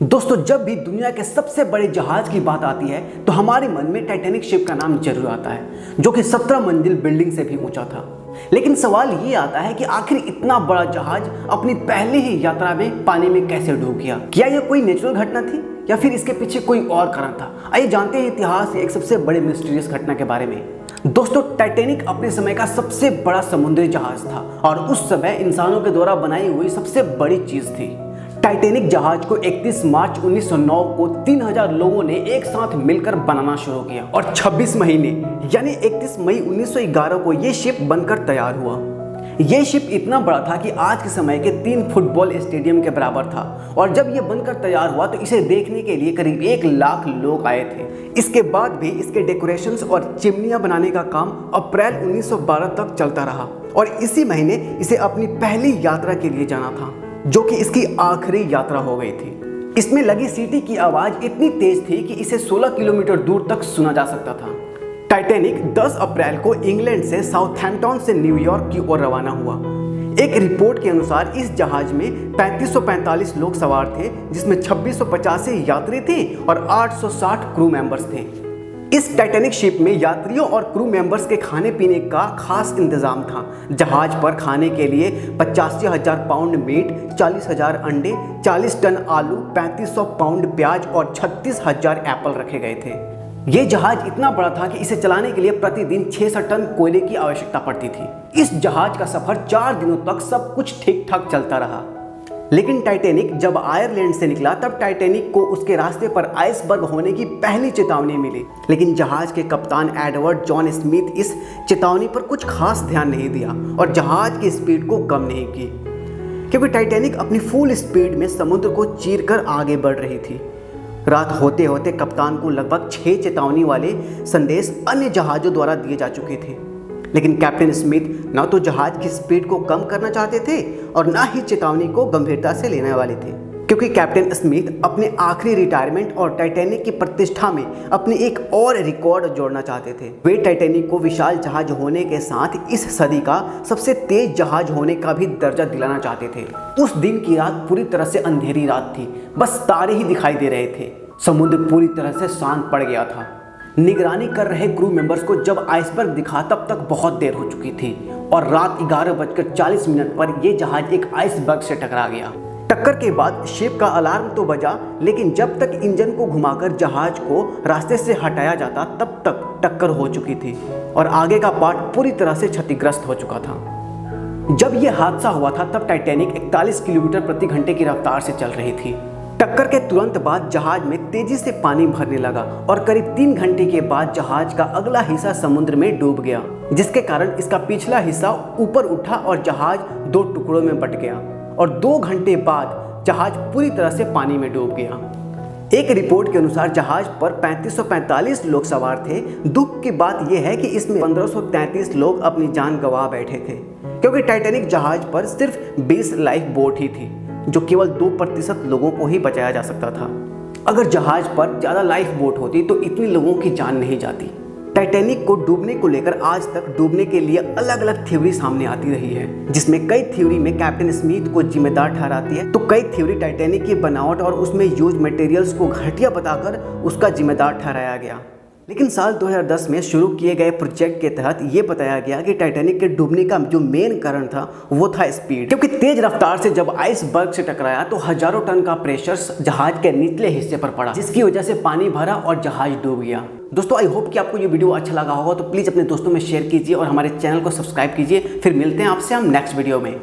दोस्तों, जब भी दुनिया के सबसे बड़े जहाज की बात आती है तो हमारे मन में टाइटैनिक शिप का नाम जरूर आता है, जो कि 17 मंजिल बिल्डिंग से भी ऊंचा था। लेकिन सवाल ये आता है कि आखिर इतना बड़ा जहाज अपनी पहली ही यात्रा में पानी में कैसे डूब गया? क्या यह कोई नेचुरल घटना थी या फिर इसके पीछे कोई और कारण था? आइए जानते हैं इतिहास के एक सबसे बड़े मिस्टीरियस घटना के बारे में। दोस्तों, टाइटैनिक अपने समय का सबसे बड़ा समुद्री जहाज था और उस समय इंसानों के द्वारा बनाई हुई सबसे बड़ी चीज थी। टाइटैनिक जहाज को 31 मार्च 1909 को 3000 लोगों ने एक साथ मिलकर बनाना शुरू किया और 26 महीने यानी 31 मई 1911 को यह शिप बनकर तैयार हुआ। यह शिप इतना बड़ा था कि आज के समय के 3 फुटबॉल स्टेडियम के बराबर था और जब यह बनकर तैयार हुआ तो इसे देखने के लिए करीब 1 लाख लोग आए थे। इसके बाद भी इसके डेकोरेशंस और चिमनियां बनाने का काम अप्रैल 1912 तक चलता रहा और इसी महीने इसे अपनी पहली यात्रा के लिए जाना था, जो कि इसकी आखिरी यात्रा हो गई थी। इसमें लगी सीटी की आवाज इतनी तेज थी कि इसे 16 किलोमीटर दूर तक सुना जा सकता था। टाइटैनिक 10 अप्रैल को इंग्लैंड से साउथहैम्पटन से न्यूयॉर्क की ओर रवाना हुआ। एक रिपोर्ट के अनुसार इस जहाज में 3545 लोग सवार थे, जिसमें 2685 यात्री थे और 860 क्रू मेंबर्स थे। इस टाइटैनिक शिप में यात्रियों और क्रू मेंबर्स के खाने पीने का खास इंतजाम था। जहाज पर खाने के लिए 85,000 पाउंड मीट, 40,000 अंडे, 40 टन आलू, 3500 पाउंड प्याज और 36,000 एप्पल रखे गए थे। ये जहाज इतना बड़ा था कि इसे चलाने के लिए प्रतिदिन 600 टन कोयले की आवश्यकता पड़ती थी। इस जहाज का सफर 4 दिनों तक सब कुछ ठीक ठाक चलता रहा। लेकिन टाइटैनिक जब आयरलैंड से निकला तब टाइटैनिक को उसके रास्ते पर आइसबर्ग होने की पहली चेतावनी मिली। लेकिन जहाज के कप्तान एडवर्ड जॉन स्मिथ इस चेतावनी पर कुछ खास ध्यान नहीं दिया और जहाज की स्पीड को कम नहीं की, क्योंकि टाइटैनिक अपनी फुल स्पीड में समुद्र को चीरकर आगे बढ़ रही थी। रात होते होते कप्तान को लगभग 6 चेतावनी वाले संदेश अन्य जहाज़ों द्वारा दिए जा चुके थे। लेकिन कैप्टन स्मिथ न तो जहाज की स्पीड को कम करना चाहते थे और न ही चेतावनी को गंभीरता से लेने वाले थे, क्योंकि कैप्टन स्मिथ अपने आखिरी रिटायरमेंट और टाइटैनिक की प्रतिष्ठा में अपनी एक और रिकॉर्ड जोड़ना चाहते थे। वे टाइटैनिक को विशाल जहाज होने के साथ इस सदी का सबसे तेज जहाज होने का भी दर्जा दिलाना चाहते थे। उस दिन की रात पूरी तरह से अंधेरी रात थी, बस तारे ही दिखाई दे रहे थे। समुद्र पूरी तरह से शांत पड़ गया था। निगरानी कर रहे क्रू मेंबर्स को जब आइसबर्ग दिखा तब तक बहुत देर हो चुकी थी और रात 11:40 पर यह जहाज एक आइसबर्ग से टकरा गया। टक्कर के बाद शिप का अलार्म तो बजा, लेकिन जब तक इंजन को घुमाकर जहाज को रास्ते से हटाया जाता तब तक टक्कर हो चुकी थी और आगे का पार्ट पूरी तरह से क्षतिग्रस्त हो चुका था। जब यह हादसा हुआ था तब टाइटैनिक 41 किलोमीटर प्रति घंटे की रफ्तार से चल रही थी। टक्कर के तुरंत बाद जहाज में तेजी से पानी भरने लगा और करीब 3 घंटे के बाद जहाज का अगला हिस्सा समुद्र में डूब गया, जिसके कारण इसका पिछला हिस्सा ऊपर उठा और जहाज 2 टुकड़ों में बट गया और 2 घंटे बाद जहाज पूरी तरह से पानी में डूब गया। एक रिपोर्ट के अनुसार जहाज पर 3545 लोग सवार थे। दुख की बात यह है कि इसमें 1533 लोग अपनी जान गंवा बैठे थे, क्योंकि टाइटैनिक जहाज पर सिर्फ 20 लाइफ बोट ही थी, जो केवल 2% लोगों को ही बचाया जा सकता था। अगर जहाज पर ज़्यादा लाइफ बोट होती तो इतनी लोगों की जान नहीं जाती। टाइटैनिक को डूबने को लेकर आज तक डूबने के लिए अलग अलग थ्योरी सामने आती रही है, जिसमें कई थ्योरी में कैप्टन स्मिथ को जिम्मेदार ठहराती है तो कई थ्योरी टाइटैनिक की बनावट और उसमें यूज मटेरियल्स को घटिया बताकर उसका जिम्मेदार ठहराया गया। लेकिन साल 2010 में शुरू किए गए प्रोजेक्ट के तहत ये बताया गया कि टाइटैनिक के डूबने का जो मेन कारण था वो था स्पीड, क्योंकि तेज रफ्तार से जब आइसबर्ग से टकराया तो हजारों टन का प्रेशर जहाज के निचले हिस्से पर पड़ा, जिसकी वजह से पानी भरा और जहाज डूब गया। दोस्तों, आई होप कि आपको ये वीडियो अच्छा लगा होगा, तो प्लीज़ अपने दोस्तों में शेयर कीजिए और हमारे चैनल को सब्सक्राइब कीजिए। फिर मिलते हैं आपसे हम नेक्स्ट वीडियो में।